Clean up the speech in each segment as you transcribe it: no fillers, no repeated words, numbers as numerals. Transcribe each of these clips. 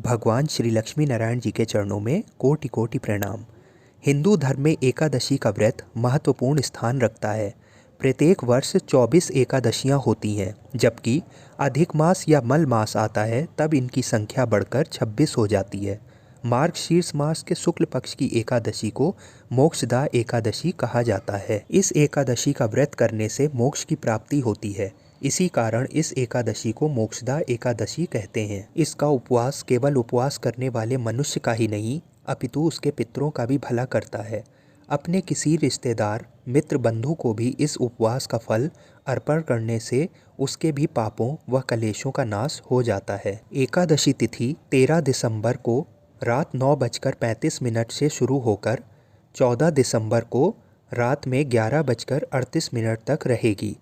भगवान श्री लक्ष्मी नारायण जी के चरणों में कोटि कोटि प्रणाम। हिंदू धर्म में एकादशी का व्रत महत्वपूर्ण स्थान रखता है। प्रत्येक वर्ष 24 एकादशियां होती हैं, जबकि अधिक मास या मल मास आता है तब इनकी संख्या बढ़कर 26 हो जाती है। मार्गशीर्ष मास के शुक्ल पक्ष की एकादशी को मोक्षदा एकादशी कहा जाता है। इस एकादशी का व्रत करने से मोक्ष की प्राप्ति होती है। इसी कारण इस एकादशी को मोक्षदा एकादशी कहते हैं। इसका उपवास केवल उपवास करने वाले मनुष्य का ही नहीं, अपितु उसके पितरों का भी भला करता है। अपने किसी रिश्तेदार, मित्र, बंधु को भी इस उपवास का फल अर्पण करने से उसके भी पापों व कलेशों का नाश हो जाता है। एकादशी तिथि 13 दिसंबर को रात 9:35 से शुरू होकर 14 दिसंबर को रात में 11:38 तक रहेगी।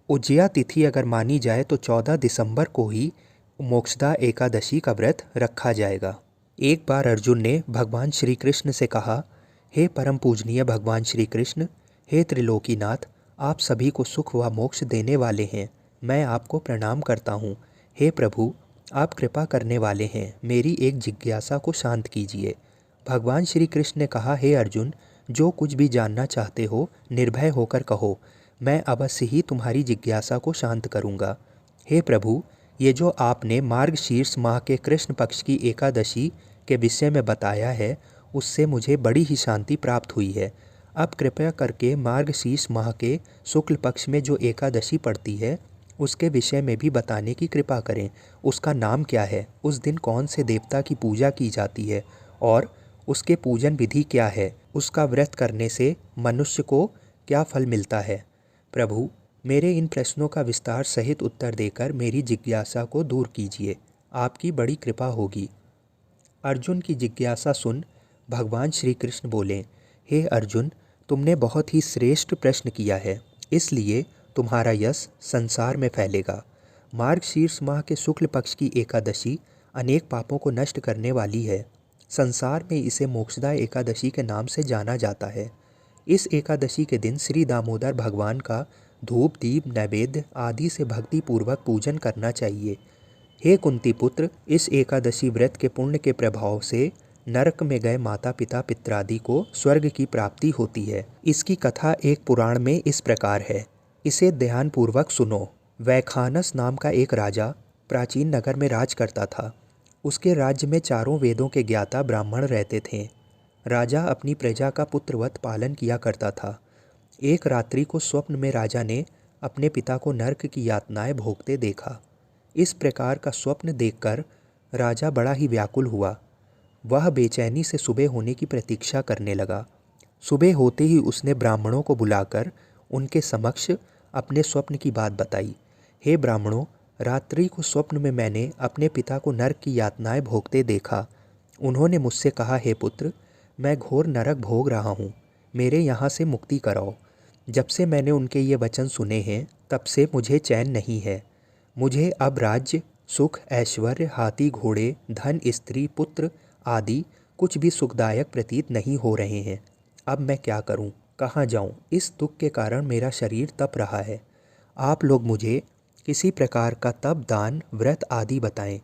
उज्जया तिथि अगर मानी जाए तो 14 दिसंबर को ही मोक्षदा एकादशी का व्रत रखा जाएगा। एक बार अर्जुन ने भगवान श्री कृष्ण से कहा, हे परम पूजनीय भगवान श्री कृष्ण, हे त्रिलोकीनाथ, आप सभी को सुख व मोक्ष देने वाले हैं, मैं आपको प्रणाम करता हूँ। हे प्रभु, आप कृपा करने वाले हैं, मेरी एक जिज्ञासा को शांत कीजिए। भगवान श्री कृष्ण ने कहा, हे अर्जुन, जो कुछ भी जानना चाहते हो निर्भय होकर कहो, मैं अवश्य ही तुम्हारी जिज्ञासा को शांत करूँगा। हे प्रभु, ये जो आपने मार्गशीर्ष माह के कृष्ण पक्ष की एकादशी के विषय में बताया है, उससे मुझे बड़ी ही शांति प्राप्त हुई है। अब कृपया करके मार्गशीर्ष माह के शुक्ल पक्ष में जो एकादशी पड़ती है उसके विषय में भी बताने की कृपा करें। उसका नाम क्या है, उस दिन कौन से देवता की पूजा की जाती है और उसके पूजन विधि क्या है, उसका व्रत करने से मनुष्य को क्या फल मिलता है। प्रभु, मेरे इन प्रश्नों का विस्तार सहित उत्तर देकर मेरी जिज्ञासा को दूर कीजिए, आपकी बड़ी कृपा होगी। अर्जुन की जिज्ञासा सुन भगवान श्री कृष्ण बोले, हे अर्जुन, तुमने बहुत ही श्रेष्ठ प्रश्न किया है, इसलिए तुम्हारा यश संसार में फैलेगा। मार्गशीर्ष माह के शुक्ल पक्ष की एकादशी अनेक पापों को नष्ट करने वाली है। संसार में इसे मोक्षदा एकादशी के नाम से जाना जाता है। इस एकादशी के दिन श्री दामोदर भगवान का धूप, दीप, नैवेद्य आदि से भक्ति पूर्वक पूजन करना चाहिए। हे कुंती पुत्र, इस एकादशी व्रत के पुण्य के प्रभाव से नरक में गए माता पिता पितरादि को स्वर्ग की प्राप्ति होती है। इसकी कथा एक पुराण में इस प्रकार है, इसे ध्यानपूर्वक सुनो। वैखानस नाम का एक राजा प्राचीन नगर में राज करता था। उसके राज्य में चारों वेदों के ज्ञाता ब्राह्मण रहते थे। राजा अपनी प्रजा का पुत्रवत पालन किया करता था। एक रात्रि को स्वप्न में राजा ने अपने पिता को नरक की यातनाएं भोगते देखा। इस प्रकार का स्वप्न देखकर राजा बड़ा ही व्याकुल हुआ। वह बेचैनी से सुबह होने की प्रतीक्षा करने लगा। सुबह होते ही उसने ब्राह्मणों को बुलाकर उनके समक्ष अपने स्वप्न की बात बताई। हे ब्राह्मणों, रात्रि को स्वप्न में मैंने अपने पिता को नरक की यातनाएं भोगते देखा। उन्होंने मुझसे कहा, हे पुत्र, मैं घोर नरक भोग रहा हूँ, मेरे यहाँ से मुक्ति कराओ। जब से मैंने उनके ये वचन सुने हैं तब से मुझे चैन नहीं है। मुझे अब राज्य, सुख, ऐश्वर्य, हाथी घोड़े, धन, स्त्री, पुत्र आदि कुछ भी सुखदायक प्रतीत नहीं हो रहे हैं। अब मैं क्या करूं, कहाँ जाऊं? इस दुख के कारण मेरा शरीर तप रहा है। आप लोग मुझे किसी प्रकार का तप, दान, व्रत आदि बताएं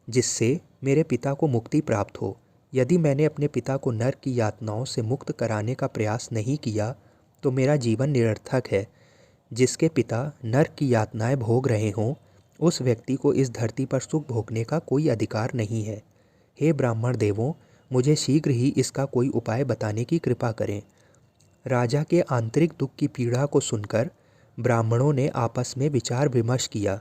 जिससे मेरे पिता को मुक्ति प्राप्त हो। यदि मैंने अपने पिता को नरक की यातनाओं से मुक्त कराने का प्रयास नहीं किया तो मेरा जीवन निरर्थक है। जिसके पिता नरक की यातनाएं भोग रहे हों, उस व्यक्ति को इस धरती पर सुख भोगने का कोई अधिकार नहीं है। हे ब्राह्मण देवों, मुझे शीघ्र ही इसका कोई उपाय बताने की कृपा करें। राजा के आंतरिक दुख की पीड़ा को सुनकर ब्राह्मणों ने आपस में विचार विमर्श किया।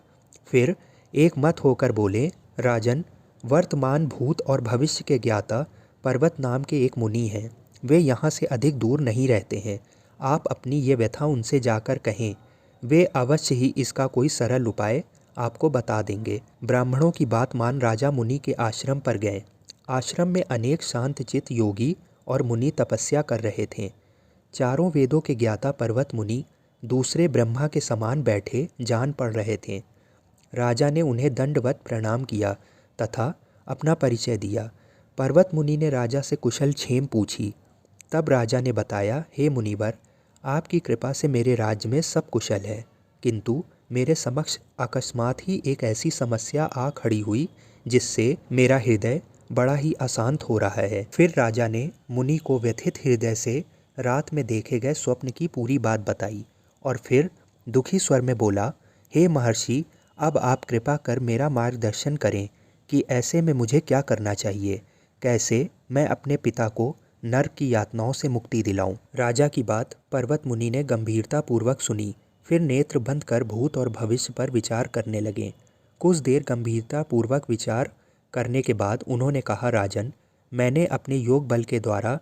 फिर एक मत होकर बोले, राजन, वर्तमान, भूत और भविष्य के ज्ञाता पर्वत नाम के एक मुनि हैं। वे यहाँ से अधिक दूर नहीं रहते हैं। आप अपनी ये व्यथा उनसे जाकर कहें, वे अवश्य ही इसका कोई सरल उपाय आपको बता देंगे। ब्राह्मणों की बात मान राजा मुनि के आश्रम पर गए। आश्रम में अनेक शांतचित्त योगी और मुनि तपस्या कर रहे थे। चारों वेदों के ज्ञाता पर्वत मुनि दूसरे ब्रह्मा के समान बैठे जान पड़ रहे थे। राजा ने उन्हें दंडवत प्रणाम किया तथा अपना परिचय दिया। पर्वत मुनि ने राजा से कुशल क्षेम पूछी। तब राजा ने बताया, हे मुनिवर, आपकी कृपा से मेरे राज्य में सब कुशल है, किंतु मेरे समक्ष अकस्मात ही एक ऐसी समस्या आ खड़ी हुई जिससे मेरा हृदय बड़ा ही अशांत हो रहा है। फिर राजा ने मुनि को व्यथित हृदय से रात में देखे गए स्वप्न की पूरी बात बताई और फिर दुखी स्वर में बोला, हे महर्षि, अब आप कृपा कर मेरा मार्गदर्शन करें कि ऐसे में मुझे क्या करना चाहिए, कैसे मैं अपने पिता को नर्क की यातनाओं से मुक्ति दिलाऊं। राजा की बात पर्वत मुनि ने गंभीरता पूर्वक सुनी, फिर नेत्र बंद कर भूत और भविष्य पर विचार करने लगे। कुछ देर गंभीरता पूर्वक विचार करने के बाद उन्होंने कहा, राजन, मैंने अपने योग बल के द्वारा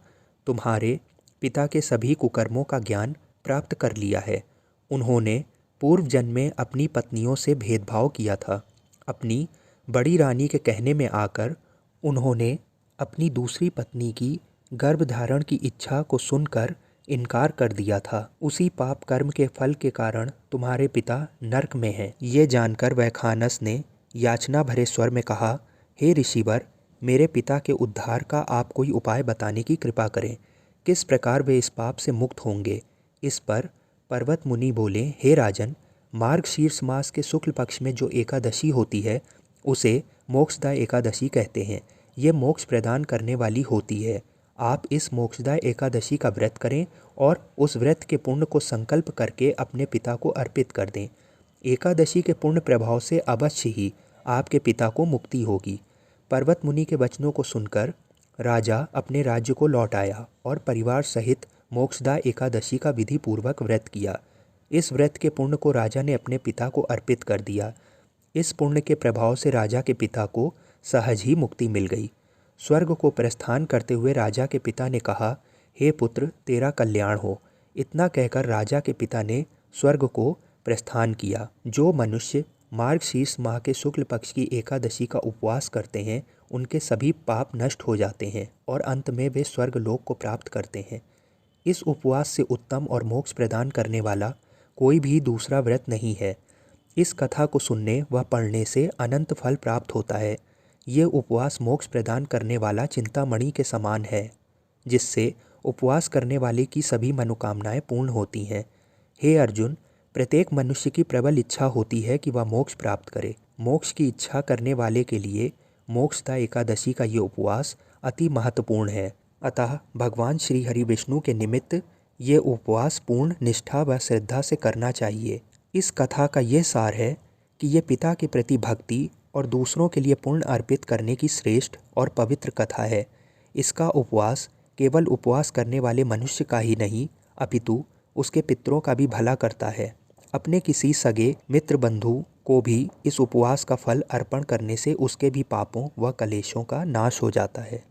तुम्हारे पिता के सभी कुकर्मों का ज्ञान प्राप्त कर लिया है। उन्होंने पूर्व जन्म में अपनी पत्नियों से भेदभाव किया था। अपनी बड़ी रानी के कहने में आकर उन्होंने अपनी दूसरी पत्नी की गर्भधारण की इच्छा को सुनकर इनकार कर दिया था। उसी पाप कर्म के फल के कारण तुम्हारे पिता नरक में हैं। ये जानकर वैखानस ने याचना भरे स्वर में कहा, हे ऋषिवर, मेरे पिता के उद्धार का आप कोई उपाय बताने की कृपा करें। किस प्रकार वे इस पाप से मुक्त होंगे। इस पर पर्वत मुनि बोले, हे राजन, मार्गशीर्ष मास के शुक्ल पक्ष में जो एकादशी होती है उसे मोक्षदा एकादशी कहते हैं। ये मोक्ष प्रदान करने वाली होती है। आप इस मोक्षदा एकादशी का व्रत करें और उस व्रत के पुण्य को संकल्प करके अपने पिता को अर्पित कर दें। एकादशी के पुण्य प्रभाव से अवश्य ही आपके पिता को मुक्ति होगी। पर्वत मुनि के वचनों को सुनकर राजा अपने राज्य को लौट आया और परिवार सहित मोक्षदा एकादशी का विधि पूर्वक व्रत किया। इस व्रत के पुण्य को राजा ने अपने पिता को अर्पित कर दिया। इस पुण्य के प्रभाव से राजा के पिता को सहज ही मुक्ति मिल गई। स्वर्ग को प्रस्थान करते हुए राजा के पिता ने कहा, हे पुत्र, तेरा कल्याण हो। इतना कहकर राजा के पिता ने स्वर्ग को प्रस्थान किया। जो मनुष्य मार्गशीर्ष माह के शुक्ल पक्ष की एकादशी का उपवास करते हैं उनके सभी पाप नष्ट हो जाते हैं और अंत में वे स्वर्ग लोक को प्राप्त करते हैं। इस उपवास से उत्तम और मोक्ष प्रदान करने वाला कोई भी दूसरा व्रत नहीं है। इस कथा को सुनने व पढ़ने से अनंत फल प्राप्त होता है। ये उपवास मोक्ष प्रदान करने वाला चिंतामणि के समान है, जिससे उपवास करने वाले की सभी मनोकामनाएं पूर्ण होती हैं। हे अर्जुन, प्रत्येक मनुष्य की प्रबल इच्छा होती है कि वह मोक्ष प्राप्त करे। मोक्ष की इच्छा करने वाले के लिए मोक्षदा एकादशी का ये उपवास अति महत्वपूर्ण है। अतः भगवान श्री हरि विष्णु के निमित्त ये उपवास पूर्ण निष्ठा व श्रद्धा से करना चाहिए। इस कथा का ये सार है कि ये पिता के प्रति भक्ति और दूसरों के लिए पुण्य अर्पित करने की श्रेष्ठ और पवित्र कथा है। इसका उपवास केवल उपवास करने वाले मनुष्य का ही नहीं अपितु उसके पितरों का भी भला करता है। अपने किसी सगे मित्र बंधु को भी इस उपवास का फल अर्पण करने से उसके भी पापों व कलेशों का नाश हो जाता है।